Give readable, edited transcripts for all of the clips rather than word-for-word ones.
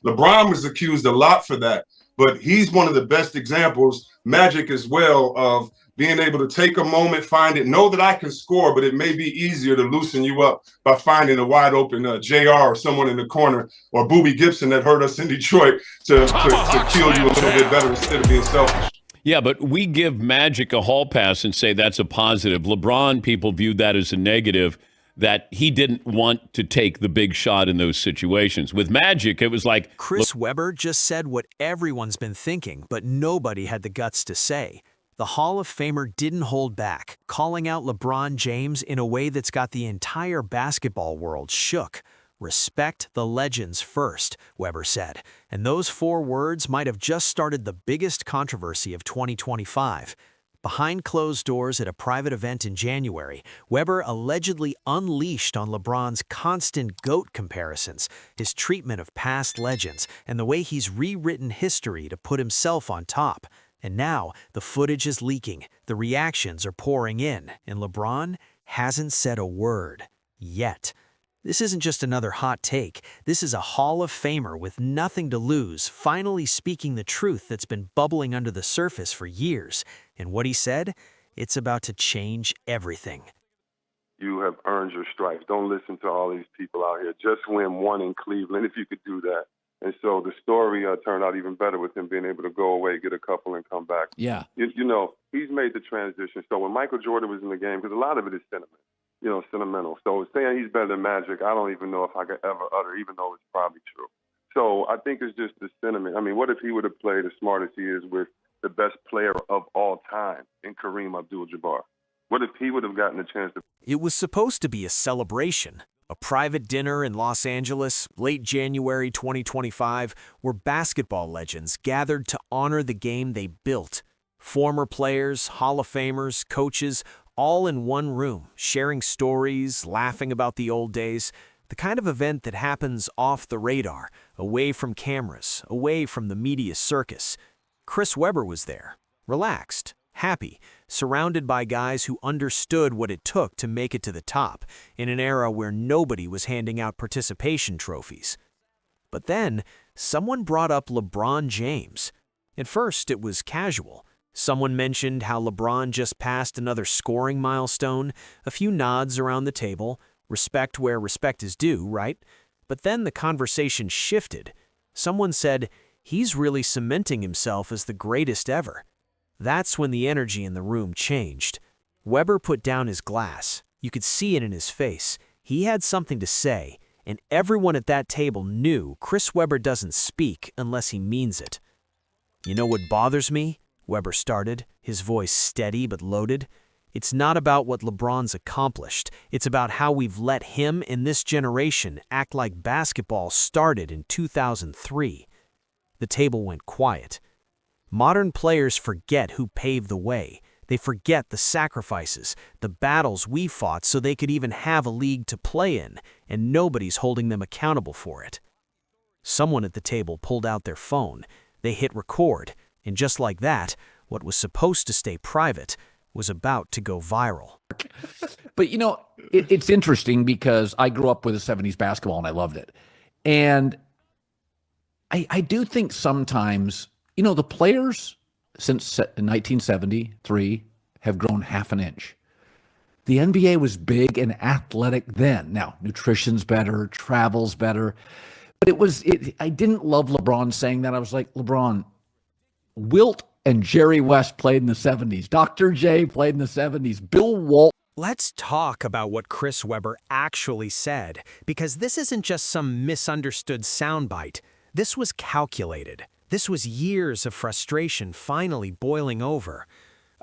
LeBron was accused a lot for that, but he's one of the best examples, Magic as well, of being able to take a moment, find it, know that I can score, but it may be easier to loosen you up by finding a wide open JR or someone in the corner or Boobie Gibson that hurt us in Detroit to kill you a little bit better instead of being selfish. Yeah, but we give Magic a hall pass and say that's a positive. LeBron, people viewed that as a negative, that he didn't want to take the big shot in those situations. With Magic, it was like, Chris Weber just said what everyone's been thinking, but nobody had the guts to say. The Hall of Famer didn't hold back, calling out LeBron James in a way that's got the entire basketball world shook. Respect the legends first, Weber said, and those 4 words might have just started the biggest controversy of 2025. Behind closed doors at a private event in January, Weber allegedly unleashed on LeBron's constant GOAT comparisons, his treatment of past legends, and the way he's rewritten history to put himself on top. And now, the footage is leaking, the reactions are pouring in, and LeBron hasn't said a word. Yet. This isn't just another hot take. This is a Hall of Famer with nothing to lose, finally speaking the truth that's been bubbling under the surface for years. And what he said? It's about to change everything. You have earned your stripes. Don't listen to all these people out here. Just win one in Cleveland if you could do that. And so the story turned out even better with him being able to go away, get a couple, and come back. Yeah. You know, he's made the transition. So when Michael Jordan was in the game, because a lot of it is sentimental. So saying he's better than Magic, I don't even know if I could ever utter, even though it's probably true. So I think it's just the sentiment. I mean, what if he would have played as smart as he is with the best player of all time in Kareem Abdul-Jabbar? What if he would have gotten a chance to... It was supposed to be a celebration. A private dinner in Los Angeles, late January 2025, where basketball legends gathered to honor the game they built. Former players, Hall of Famers, coaches, all in one room, sharing stories, laughing about the old days. The kind of event that happens off the radar, away from cameras, away from the media circus. Chris Weber was there, relaxed, happy, surrounded by guys who understood what it took to make it to the top, in an era where nobody was handing out participation trophies. But then, someone brought up LeBron James. At first, it was casual. Someone mentioned how LeBron just passed another scoring milestone, a few nods around the table, respect where respect is due, right? But then the conversation shifted. Someone said, he's really cementing himself as the greatest ever. That's when the energy in the room changed. Weber put down his glass. You could see it in his face. He had something to say, and everyone at that table knew Chris Weber doesn't speak unless he means it. You know what bothers me? Weber started, his voice steady but loaded. It's not about what LeBron's accomplished. It's about how we've let him in this generation act like basketball started in 2003. The table went quiet. Modern players forget who paved the way. They forget the sacrifices, the battles we fought so they could even have a league to play in, and nobody's holding them accountable for it. Someone at the table pulled out their phone. They hit record. And just like that, what was supposed to stay private was about to go viral. But, you know, it's interesting because I grew up with the 70s basketball and I loved it. And I do think sometimes, you know, the players since 1973 have grown half an inch. The NBA was big and athletic then. Now, nutrition's better, travel's better. But I didn't love LeBron saying that. I was like, LeBron, Wilt and Jerry West played in the 70s. Dr. J played in the 70s. Bill Walton. Let's talk about what Chris Weber actually said, because this isn't just some misunderstood soundbite. This was calculated. This was years of frustration finally boiling over.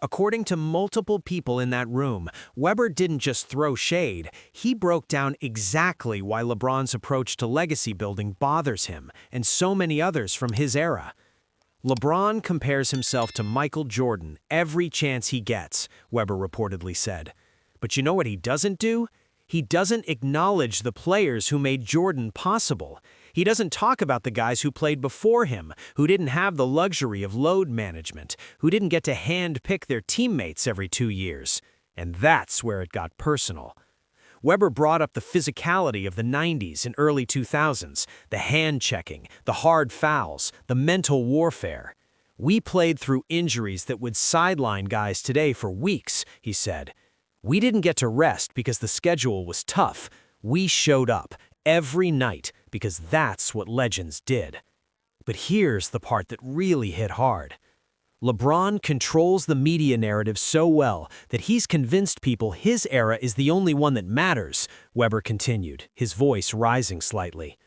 According to multiple people in that room, Weber didn't just throw shade. He broke down exactly why LeBron's approach to legacy building bothers him and so many others from his era. LeBron compares himself to Michael Jordan every chance he gets, Weber reportedly said. But you know what he doesn't do? He doesn't acknowledge the players who made Jordan possible. He doesn't talk about the guys who played before him, who didn't have the luxury of load management, who didn't get to hand-pick their teammates every 2 years. And that's where it got personal. Weber brought up the physicality of the 90s and early 2000s, the hand-checking, the hard fouls, the mental warfare. "We played through injuries that would sideline guys today for weeks," he said. "We didn't get to rest because the schedule was tough. We showed up every night because that's what legends did." But here's the part that really hit hard. LeBron controls the media narrative so well that he's convinced people his era is the only one that matters, Weber continued, his voice rising slightly.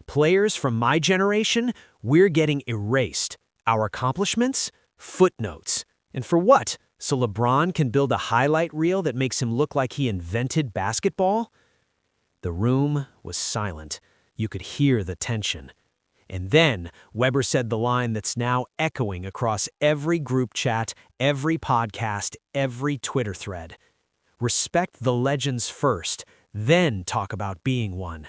"Players from my generation, we're getting erased. Our accomplishments? Footnotes. And for what? So LeBron can build a highlight reel that makes him look like he invented basketball?" The room was silent. You could hear the tension. And then Weber said the line that's now echoing across every group chat, every podcast, every Twitter thread. "Respect the legends first, then talk about being one."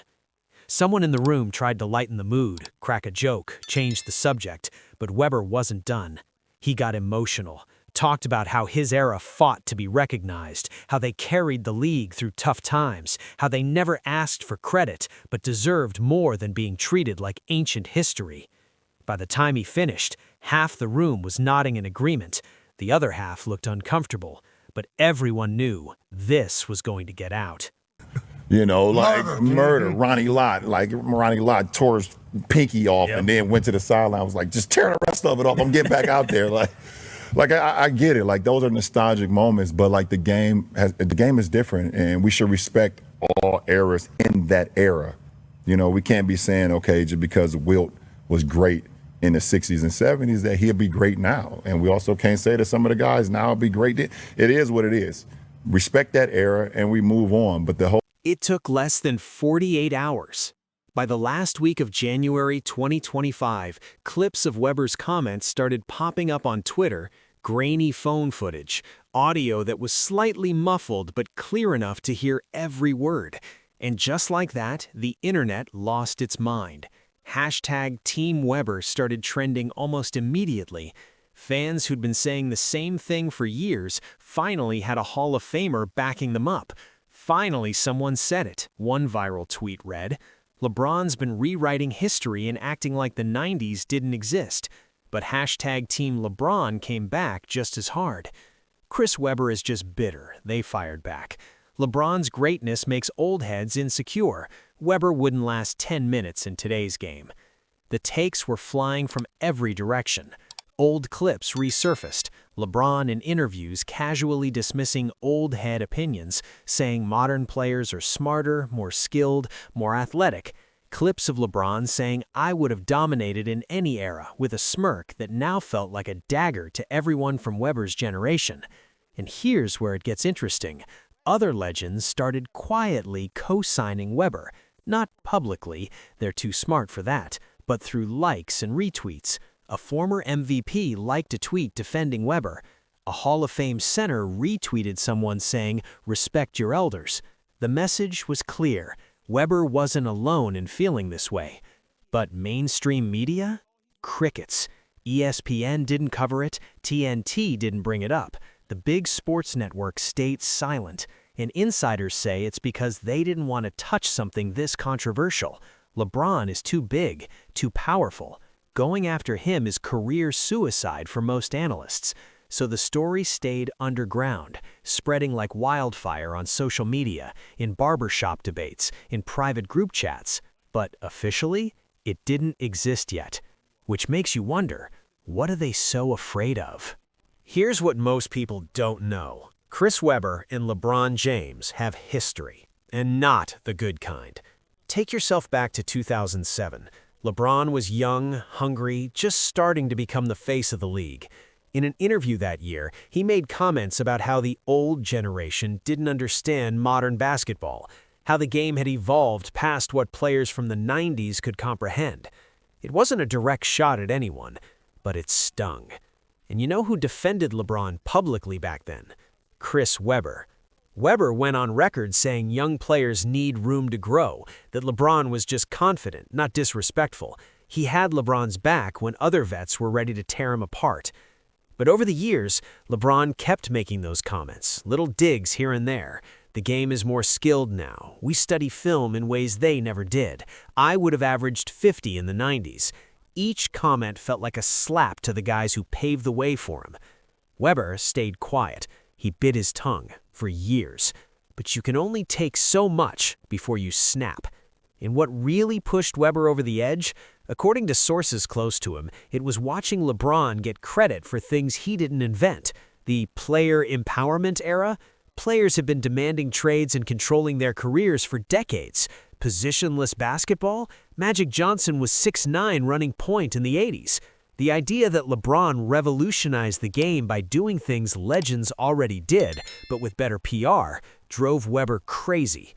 Someone in the room tried to lighten the mood, crack a joke, change the subject, but Weber wasn't done. He got emotional, talked about how his era fought to be recognized, how they carried the league through tough times, how they never asked for credit but deserved more than being treated like ancient history. By the time he finished, half the room was nodding in agreement. The other half looked uncomfortable, but everyone knew this was going to get out. You know, like murder. Ronnie Lott tore his pinky off and then went to the sideline. Was like, just tear the rest of it off. I'm getting back out there. Like I get it. Like those are nostalgic moments, but like the game is different, and we should respect all eras in that era. You know, we can't be saying, okay, just because Wilt was great in the 60s and 70s that he'll be great now. And we also can't say that some of the guys now will be great. It is what it is. Respect that era and we move on. But the whole It took less than 48 hours. By the last week of January 2025, clips of Weber's comments started popping up on Twitter, grainy phone footage, audio that was slightly muffled but clear enough to hear every word. And just like that, the internet lost its mind. Hashtag Team Weber started trending almost immediately. Fans who'd been saying the same thing for years finally had a Hall of Famer backing them up. Finally, someone said it. One viral tweet read, "LeBron's been rewriting history and acting like the 90s didn't exist." But hashtag Team LeBron came back just as hard. "Chris Webber is just bitter," they fired back. "LeBron's greatness makes old heads insecure. Webber wouldn't last 10 minutes in today's game." The takes were flying from every direction. Old clips resurfaced, LeBron in interviews casually dismissing old head opinions, saying modern players are smarter, more skilled, more athletic. Clips of LeBron saying, "I would have dominated in any era," with a smirk that now felt like a dagger to everyone from Weber's generation. And here's where it gets interesting. Other legends started quietly co-signing Weber. Not publicly, they're too smart for that, but through likes and retweets. A former MVP liked a tweet defending Weber. A Hall of Fame center retweeted someone saying, "Respect your elders." The message was clear. Weber wasn't alone in feeling this way. But mainstream media? Crickets. ESPN didn't cover it. TNT didn't bring it up. The big sports network stayed silent. And insiders say it's because they didn't want to touch something this controversial. LeBron is too big, too powerful. Going after him is career suicide for most analysts. So the story stayed underground, spreading like wildfire on social media, in barbershop debates, in private group chats. But officially, it didn't exist yet. Which makes you wonder, what are they so afraid of? Here's what most people don't know. Chris Webber and LeBron James have history, and not the good kind. Take yourself back to 2007. LeBron was young, hungry, just starting to become the face of the league. In an interview that year, he made comments about how the old generation didn't understand modern basketball, how the game had evolved past what players from the 90s could comprehend. It wasn't a direct shot at anyone, but it stung. And you know who defended LeBron publicly back then? Chris Webber. Webber went on record saying young players need room to grow, that LeBron was just confident, not disrespectful. He had LeBron's back when other vets were ready to tear him apart. But over the years, LeBron kept making those comments, little digs here and there. The game is more skilled now. We study film in ways they never did. I would have averaged 50 in the 90s. Each comment felt like a slap to the guys who paved the way for him. Weber stayed quiet. He bit his tongue for years. But you can only take so much before you snap. And what really pushed Weber over the edge? According to sources close to him, it was watching LeBron get credit for things he didn't invent. The player empowerment era? Players have been demanding trades and controlling their careers for decades. Positionless basketball? Magic Johnson was 6'9" running point in the 80s. The idea that LeBron revolutionized the game by doing things legends already did, but with better PR, drove Weber crazy.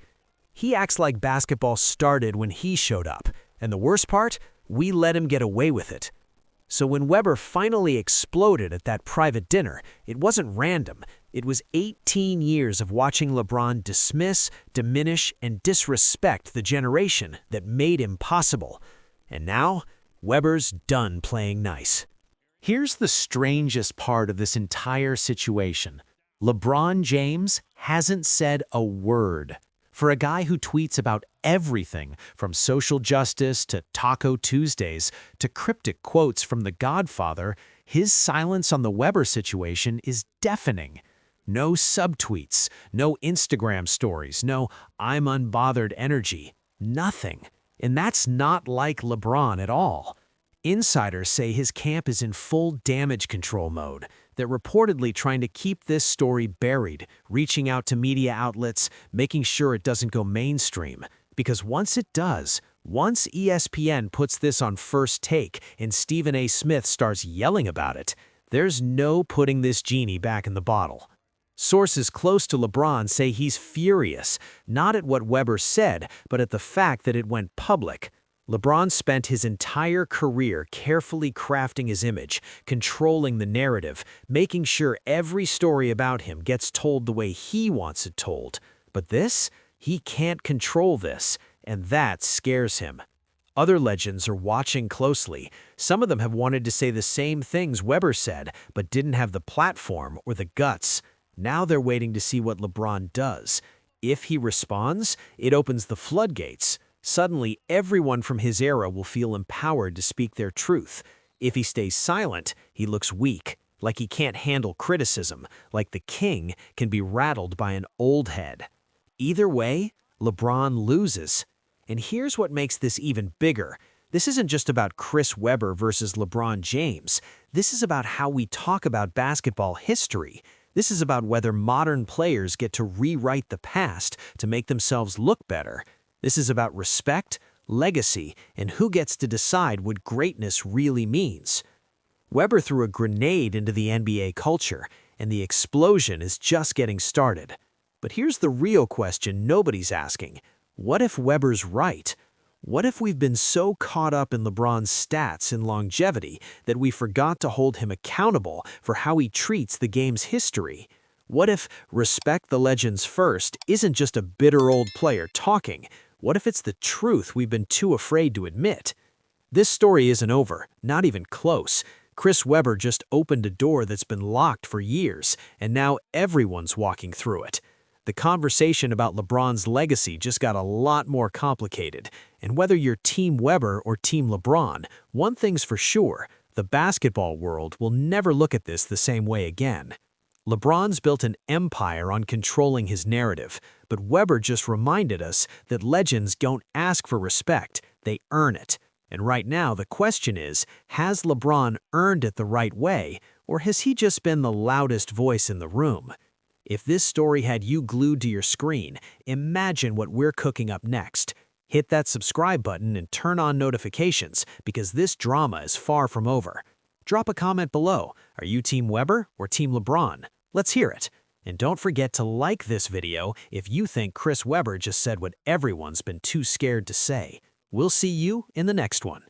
He acts like basketball started when he showed up, and the worst part? We let him get away with it. So when Weber finally exploded at that private dinner, it wasn't random. It was 18 years of watching LeBron dismiss, diminish, and disrespect the generation that made him possible. And now, Weber's done playing nice. Here's the strangest part of this entire situation. LeBron James hasn't said a word. For a guy who tweets about everything from social justice to Taco Tuesdays to cryptic quotes from The Godfather, his silence on the Weber situation is deafening. No subtweets, no Instagram stories, no I'm unbothered energy, nothing. And that's not like LeBron at all. Insiders say his camp is in full damage control mode. They're reportedly trying to keep this story buried, reaching out to media outlets, making sure it doesn't go mainstream. Because once it does, once ESPN puts this on First Take and Stephen A. Smith starts yelling about it, there's no putting this genie back in the bottle. Sources close to LeBron say he's furious, not at what Weber said, but at the fact that it went public. LeBron spent his entire career carefully crafting his image, controlling the narrative, making sure every story about him gets told the way he wants it told. But this? He can't control this, and that scares him. Other legends are watching closely. Some of them have wanted to say the same things Weber said, but didn't have the platform or the guts. Now they're waiting to see what LeBron does. If he responds, it opens the floodgates. Suddenly, everyone from his era will feel empowered to speak their truth. If he stays silent, he looks weak, like he can't handle criticism, like the king can be rattled by an old head. Either way, LeBron loses. And here's what makes this even bigger. This isn't just about Chris Webber versus LeBron James. This is about how we talk about basketball history. This is about whether modern players get to rewrite the past to make themselves look better. This is about respect, legacy, and who gets to decide what greatness really means. Weber threw a grenade into the NBA culture, and the explosion is just getting started. But here's the real question nobody's asking. What if Weber's right? What if we've been so caught up in LeBron's stats and longevity that we forgot to hold him accountable for how he treats the game's history? What if respect the legends first isn't just a bitter old player talking? What if it's the truth we've been too afraid to admit? This story isn't over, not even close. Chris Webber just opened a door that's been locked for years, and now everyone's walking through it. The conversation about LeBron's legacy just got a lot more complicated. And whether you're Team Weber or Team LeBron, one thing's for sure, the basketball world will never look at this the same way again. LeBron's built an empire on controlling his narrative, but Weber just reminded us that legends don't ask for respect, they earn it. And right now the question is, has LeBron earned it the right way, or has he just been the loudest voice in the room? If this story had you glued to your screen, imagine what we're cooking up next. Hit that subscribe button and turn on notifications because this drama is far from over. Drop a comment below. Are you Team Weber or Team LeBron? Let's hear it. And don't forget to like this video if you think Chris Webber just said what everyone's been too scared to say. We'll see you in the next one.